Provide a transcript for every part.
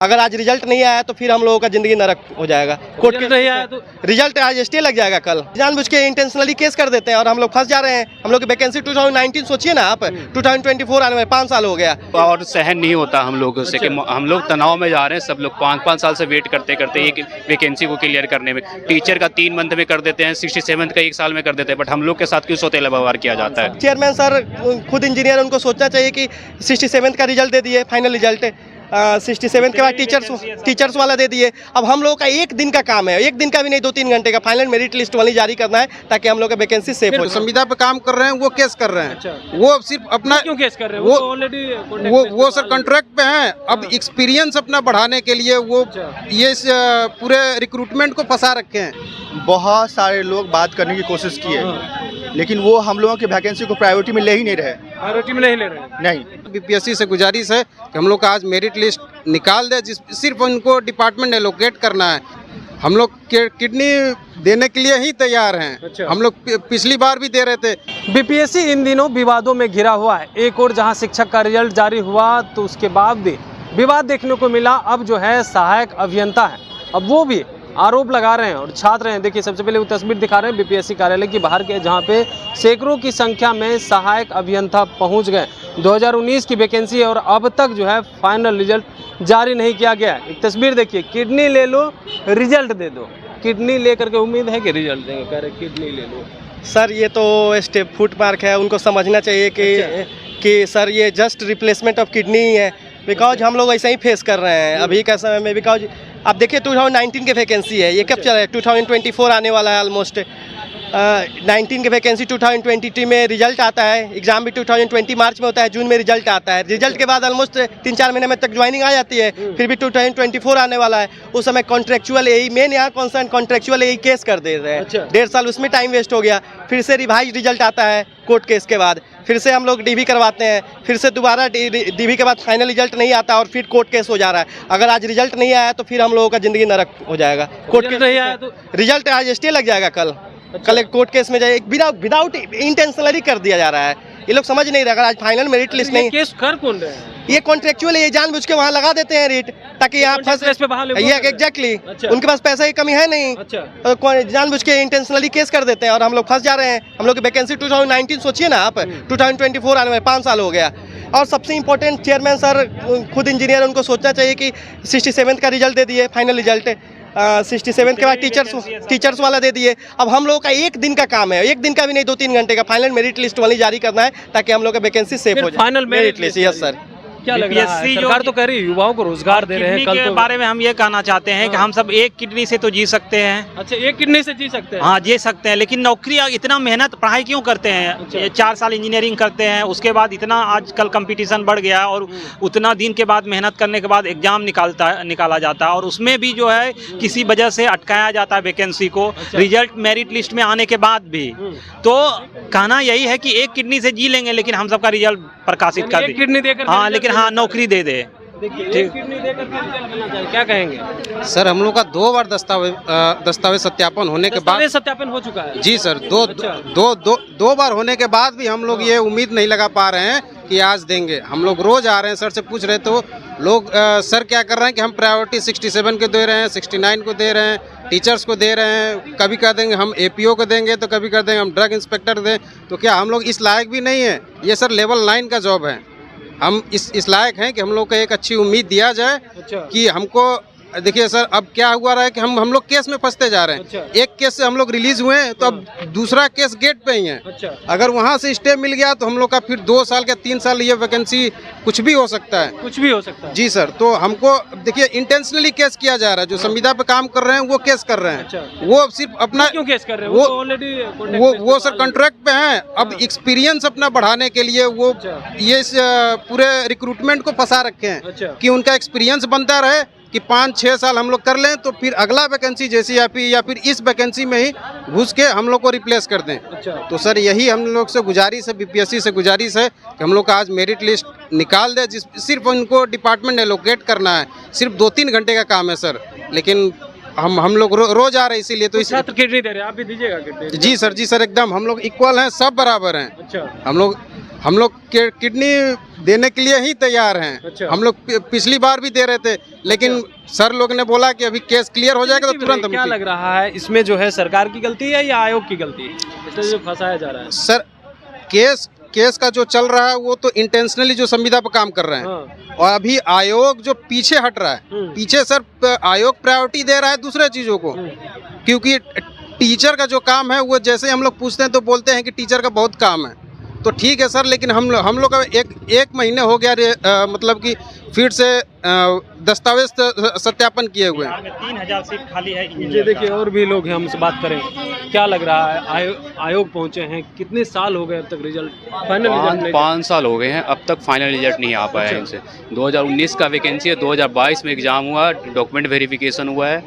अगर आज रिजल्ट नहीं आया तो फिर हम लोगों का जिंदगी नरक हो जाएगा। कोर्ट रिजल्ट नहीं आया तो रिजल्ट आज स्टे लग जाएगा कल। जानबूझ के इंटेंशनली केस कर देते हैं और हम लोग फंस जा रहे हैं। हम लोग की वैकेंसी 2019 सोचिए ना आप, 2024 आने में 5 साल हो गया और सहन नहीं होता हम लोगों से कि हम लोग तनाव में जा रहे हैं। सब लोग 5-5 साल से वेट करते करते एक वैकेंसी को क्लियर करने में, टीचर का 3 मंथ में कर देते हैं, 67 का 1 साल में कर देते हैं, बट हम लोग के साथ क्यों सौतेला व्यवहार किया जाता है। चेयरमैन सर खुद इंजीनियर, उनको सोचना चाहिए कि 67 का रिजल्ट दे दिए, फाइनल रिजल्ट 67 के बाद टीचर्स वाला दे दिए। अब हम लोगों का एक दिन का काम है, एक दिन का भी नहीं, 2-3 घंटे का फाइनल मेरिट लिस्ट वाली जारी करना है ताकि हम लोग का वैकेंसी सेफ हो। संविदा पे काम कर रहे हैं, वो केस कर रहे हैं। अच्छा। वो सिर्फ अपना क्यों केस कर रहे हैं? वो ऑलरेडी वो सर कॉन्ट्रैक्ट पे हैं। अब एक्सपीरियंस अपना बढ़ाने के लिए वो ये पूरे रिक्रूटमेंट को फंसा रखे हैं। बहुत सारे लोग बात करने की कोशिश की है, लेकिन वो हम लोगों की वैकेंसी को प्रायोरिटी में ले ही नहीं रहे। प्रायोरिटी में नहीं ले रहे। नहीं, बीपीएससी से गुजारिश है कि हम लोग का आज मेरिट लिस्ट निकाल दे, जिस सिर्फ उनको डिपार्टमेंट एलोकेट करना है। हम लोग किडनी देने के लिए ही तैयार हैं। अच्छा। हम लोग पिछली बार भी दे रहे थे। बीपीएससी इन दिनों विवादों में घिरा हुआ है। एक और जहां शिक्षक का रिजल्ट जारी हुआ तो उसके बाद भी विवाद देखने को मिला। अब जो है सहायक अभियंता है, अब वो भी आरोप लगा रहे हैं और छात्र हैं। देखिए सबसे पहले वो तस्वीर दिखा रहे हैं बीपीएससी कार्यालय की बाहर के, जहां पे सैकड़ों की संख्या में सहायक अभियंता पहुंच गए। 2019 की वैकेंसी है और अब तक जो है फाइनल रिजल्ट जारी नहीं किया गया है। एक तस्वीर देखिए, किडनी ले लो रिजल्ट दे दो। किडनी लेकर के उम्मीद है कि रिजल्ट देंगे, कह रहे किडनी ले लो। सर ये तो स्टेप फुट मार्क है, उनको समझना चाहिए कि सर ये जस्ट रिप्लेसमेंट ऑफ किडनी ही है। बिकॉज हम लोग ऐसा ही फेस कर रहे हैं अभी का समय में। बिकॉज आप देखिए 2019 की वैकेंसी है, ये कब चल रहा है? 2024 आने वाला है ऑलमोस्ट। 19 की वैकेंसी 2023 में रिजल्ट आता है। एग्जाम भी 2020 मार्च में होता है, जून में रिजल्ट आता है। रिजल्ट के बाद ऑलमोस्ट 3-4 महीने में तक ज्वाइनिंग आ जाती है। फिर भी 2024 आने वाला है। उस समय कॉन्ट्रेक्चुअल यही मेन यहाँ कॉन्सर्न कॉन्ट्रेक्चुअल यही केस कर दे रहे हैं। 1.5 साल उसमें टाइम वेस्ट हो गया। फिर से रिवाइज रिजल्ट आता है कोर्ट केस के बाद, फिर से हम लोग डीवी करवाते हैं, फिर से दोबारा डीवी के बाद फाइनल रिजल्ट नहीं आता और फिर कोर्ट केस हो जा रहा है। अगर आज रिजल्ट नहीं आया तो फिर हम लोगों का जिंदगी नरक हो जाएगा। कोर्ट केस नहीं आया तो रिजल्ट आज स्टे लग जाएगा कल। कल एक कोर्ट केस में जाए, विदाउट इंटेंशनली कर दिया जा रहा है। ये लोग समझ नहीं रहे। अगर आज फाइनल मेरिट लिस्ट नहीं, केस कर कौन रहे हैं? ये कॉन्ट्रेक्चुअल ये जानबूझ के वहाँ लगा देते हैं रेट ताकि यहाँ फंस। ये एग्जैक्टली उनके पास पैसे की कमी है नहीं। अच्छा। जानबूझ के इंटेंशनली केस कर देते हैं और हम लोग फंस जा रहे हैं। हम लोग की वैकेंसी 2019 सोचिए ना आप, 2024 आने में 5 साल हो गया। और सबसे इम्पोर्टेंट चेयरमैन सर खुद इंजीनियर, उनको सोचना चाहिए कि 67 का रिजल्ट दे दिए, फाइनल रिजल्ट 67 के बाद टीचर्स वाला दे दिए। अब हम लोगों का एक दिन का काम है, एक दिन का भी नहीं, 2-3 घंटे का फाइनल मेरिट लिस्ट वाली जारी करना है ताकि हम लोग का वैकेंसी सेफ हो जाए। Final merit list, yes sir. क्या लग रहा है? सरकार तो कह रही है युवाओं को रोजगार दे रहे हैं। कल के बारे में हम ये कहना चाहते हैं कि हम सब एक किडनी से तो जी सकते हैं। अच्छा, एक किडनी से जी सकते हैं? हाँ, जी सकते हैं, लेकिन नौकरी इतना मेहनत पढ़ाई क्यों करते हैं? अच्छा। 4 साल इंजीनियरिंग करते हैं, उसके बाद इतना आजकल कंपटीशन बढ़ गया और उतना दिन के बाद मेहनत करने के बाद एग्जाम निकाला जाता है और उसमें भी जो है किसी वजह से अटकाया जाता है वैकेंसी को। रिजल्ट मेरिट लिस्ट में आने के बाद भी तो कहना यही है कि एक किडनी से जी लेंगे, लेकिन हम सबका रिजल्ट प्रकाशित कर दें। किडनी देकर, हाँ, लेकिन हाँ नौकरी दे दे। क्या कहेंगे सर हम लोग का 2 बार दस्तावेज सत्यापन होने के बाद सत्यापन हो चुका है? जी सर, दो बार होने के बाद भी हम लोग ये उम्मीद नहीं लगा पा रहे हैं कि आज देंगे। हम लोग रोज आ रहे हैं, सर से पूछ रहे तो लोग सर क्या कर रहे हैं कि हम प्रायोरिटी 67 को दे रहे हैं, 69 को दे रहे हैं, टीचर्स को दे रहे हैं। कभी कह देंगे हम एपीओ को देंगे तो कभी कह देंगे हम ड्रग इंस्पेक्टर दें। तो क्या हम लोग इस लायक भी नहीं है? ये सर लेवल 9 का जॉब है। हम इस लायक हैं कि हम लोग को एक अच्छी उम्मीद दिया जाए। अच्छा। कि हमको देखिए सर अब क्या हुआ रहा है कि हम लोग केस में फंसते जा रहे हैं। अच्छा। एक केस से हम लोग रिलीज हुए हैं तो अब दूसरा केस गेट पे ही है। अच्छा। अगर वहाँ से स्टे मिल गया तो हम लोग का फिर 2 साल या 3 साल ये वैकेंसी कुछ भी हो सकता है। कुछ भी हो सकता है जी सर, तो हमको देखिए इंटेंशनली केस किया जा रहा है। जो संविदा पे काम कर रहे हैं वो केस कर रहे हैं। अच्छा। वो सिर्फ अपना क्यों केस कर रहे हैं? वो ऑलरेडी वो सर कॉन्ट्रैक्ट पे हैं। अब एक्सपीरियंस अपना बढ़ाने के लिए वो ये पूरे रिक्रूटमेंट को फंसा रखे हैं। अच्छा। कि उनका एक्सपीरियंस बनता रहे कि 5-6 साल हम लोग कर लें तो फिर अगला वैकेंसी जैसी या फिर इस वैकेंसी में ही घुस के हम लोग को रिप्लेस कर दें। अच्छा। तो सर यही हम लोग से गुजारिश है, बीपीएससी से गुजारिश है कि हम लोग का आज मेरिट लिस्ट निकाल दे, सिर्फ उनको डिपार्टमेंट एलोकेट करना है। सिर्फ 2-3 घंटे का काम है सर, लेकिन हम लोग रोज आ रहे हैं इसीलिए। तो छात्र किडनी दे रहे हैं, आप भी दीजिएगा किडनी? जी सर, एकदम हम लोग इक्वल हैं, सब बराबर हैं। अच्छा। हम लोग हम लोग किडनी देने के लिए ही तैयार हैं। अच्छा। हम लोग पिछली बार भी दे रहे थे, लेकिन सर लोग ने बोला कि अभी केस क्लियर हो जाएगा तो तुरंत हम क्या लग रहा है इसमें जो है सरकार की गलती है या आयोग की गलती है, इसमें जो फंसाया जा रहा है? सर केस का जो चल रहा है वो तो इंटेंशनली जो संविदा पर काम कर रहे हैं। हाँ। और अभी आयोग जो पीछे हट रहा है, पीछे सर आयोग प्रायोरिटी दे रहा है दूसरे चीज़ों को, क्योंकि टीचर का जो काम है वो जैसे हम लोग पूछते हैं तो बोलते हैं कि टीचर का बहुत काम है। तो ठीक है सर, लेकिन हम लोग का एक महीने हो गया मतलब कि फिर से दस्तावेज सत्यापन किए हुए हैं। 3000 सीट खाली है। ये देखिए और भी लोग हैं, हमसे बात करें। क्या लग रहा है आयोग पहुंचे हैं, कितने साल हो गए अब तक रिजल्ट फाइनल रिजल्ट नहीं? 5 साल हो गए हैं, अब तक फाइनल रिजल्ट नहीं आ पाया है इनसे। 2019 का वैकेंसी है, 2022 में एग्ज़ाम हुआ, डॉक्यूमेंट वेरिफिकेशन हुआ है,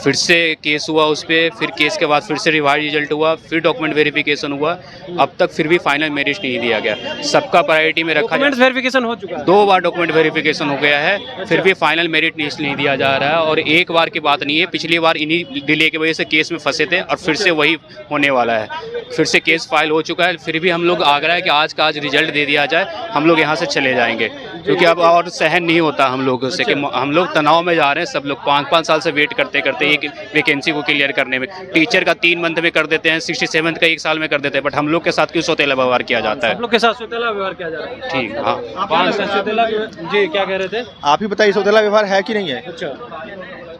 फिर से केस हुआ उस पर, फिर केस के बाद फिर से रिवाइज रिजल्ट हुआ, फिर डॉक्यूमेंट वेरिफिकेशन हुआ, अब तक फिर भी फाइनल मेरिट नहीं दिया गया। सबका प्रायोरिटी में रखा डॉक्यूमेंट वेरिफिकेशन हो चुका है, 2 बार डॉक्यूमेंट वेरिफिकेशन हो गया है, फिर भी फाइनल मेरिट नहीं दिया जा रहा है। और एक बार की बात नहीं है, पिछली बार इन्हीं डिले की वजह से केस में फंसे थे और फिर से वही होने वाला है। फिर से केस फाइल हो चुका है, फिर भी हम लोग आग्रह है कि आज का आज रिजल्ट दे दिया जाए, हम लोग यहाँ से चले जाएंगे, क्योंकि अब और सहन नहीं होता हम लोगों से कि हम लोग तनाव में जा रहे हैं। सब लोग 5-5 साल से वेट करते एक वैकेंसी को क्लियर करने में। टीचर का 3 मंथ में कर देते हैं, 67 का 1 साल में कर देते हैं, बट हम लोग के साथ क्यों सौतेला व्यवहार किया जाता है? सब लोग के साथ सौतेला व्यवहार किया जा रहा है। ठीक, हाँ। जी क्या कह रहे थे आप ही बताइए, सौतेला व्यवहार है कि नहीं है? अच्छा,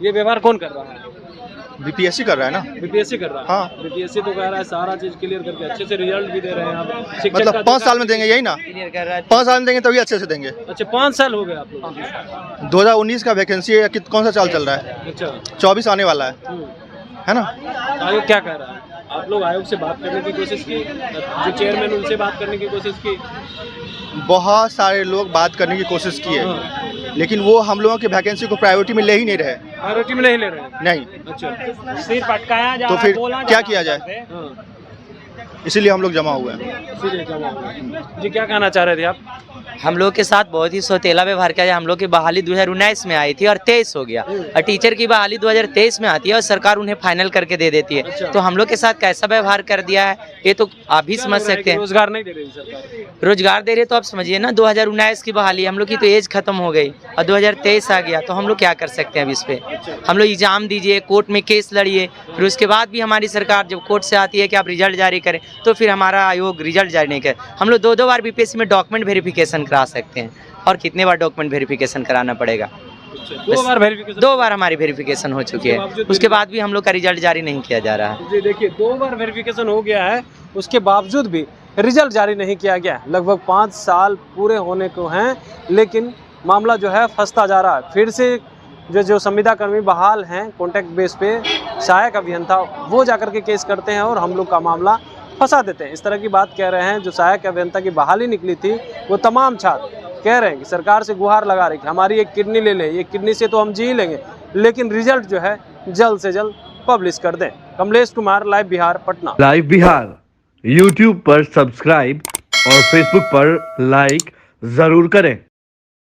ये व्यवहार कौन कर रहा है? बीपीएससी कर रहा है ना। बीपीएससी कर रहा है। हाँ। बीपीएससी तो कह रहा है सारा चीज क्लियर करके अच्छे से रिजल्ट भी दे रहे हैं आप। शिक्षक मतलब का 5 साल में देंगे, यही ना? 5 साल में देंगे तभी अच्छे से देंगे। अच्छा 5 साल हो गए आप लोग? 2019 का वैकेंसी है, कौन सा साल चल रहा है? अच्छा 24 आने वाला है ना? आयोग क्या कह रहा है? आप लोग आयोग से बात करने की कोशिश की, जो चेयरमैन उनसे बात करने की कोशिश की? बहुत सारे लोग बात करने की कोशिश की है, लेकिन वो हम लोगों की वैकेंसी को प्रायोरिटी में ले ही नहीं रहे। प्रायोरिटी में नहीं ले रहे हैं? नहीं। अच्छा, सिर्फ अटकाया जा तो रहा है, फिर बोला क्या जा किया रहा जाए? है। इसीलिए हम लोग जमा हुए हैं। इसीलिए जमा हुए। जी क्या कहना चाह रहे थे आप? हम लोग के साथ बहुत ही सौतेला व्यवहार किया जाए। हम लोग की बहाली 2019 में आई थी और 23 हो गया, और टीचर की बहाली 2023 में आती है और सरकार उन्हें फाइनल करके दे देती है। अच्छा। तो हम लोग के साथ कैसा व्यवहार कर दिया है ये तो आप भी समझ सकते हैं। रोजगार नहीं दे रही सरकार? रोजगार दे रहे तो आप समझिए ना, 2019 की बहाली, हम लोग की तो एज खत्म हो गई और 2023 आ गया, तो हम लोग क्या कर सकते हैं अब इस पे? हम लोग एग्जाम दीजिए, कोर्ट में केस लड़िए, फिर उसके बाद भी हमारी सरकार जब कोर्ट से आती है कि आप रिजल्ट जारी करें, तो फिर हमारा आयोग रिजल्ट जारी नहीं करे। हम लोग 2-2 बार बीपीएससी में डॉक्यूमेंट वेरिफिकेशन करा सकते हैं, और कितने बार डॉक्यूमेंट वेरिफिकेशन कराना पड़ेगा? 2 बार वेरिफिकेशन? 2 बार हमारी वेरिफिकेशन हो चुकी है, उसके बाद भी हम लोग का रिजल्ट जारी नहीं किया जा रहा है। जी देखिए 2 बार वेरिफिकेशन हो गया है, उसके बावजूद भी रिजल्ट जारी नहीं किया गया है। लगभग 5 साल पूरे होने को हैं, लेकिन मामला जो है फंसता जा रहा है। फिर से जो संविदा कर्मी बहाल हैं कॉन्ट्रैक्ट बेस पे, सहायक अभियंता, वो जाकर के केस करते हैं और हम लोग का मामला फंसा देते हैं। इस तरह की बात कह रहे हैं। जो सहायक अभियंता की बहाली निकली थी, वो तमाम छात्र कह रहे हैं कि सरकार से गुहार लगा रहे कि हमारी एक किडनी ले लें, ये किडनी से तो हम जी लेंगे, लेकिन रिजल्ट जो है जल्द से जल्द पब्लिश कर दें। Kamlesh Kumar, live Bihar, Patna. Live Bihar YouTube पर सब्सक्राइब और Facebook पर लाइक जरूर करें।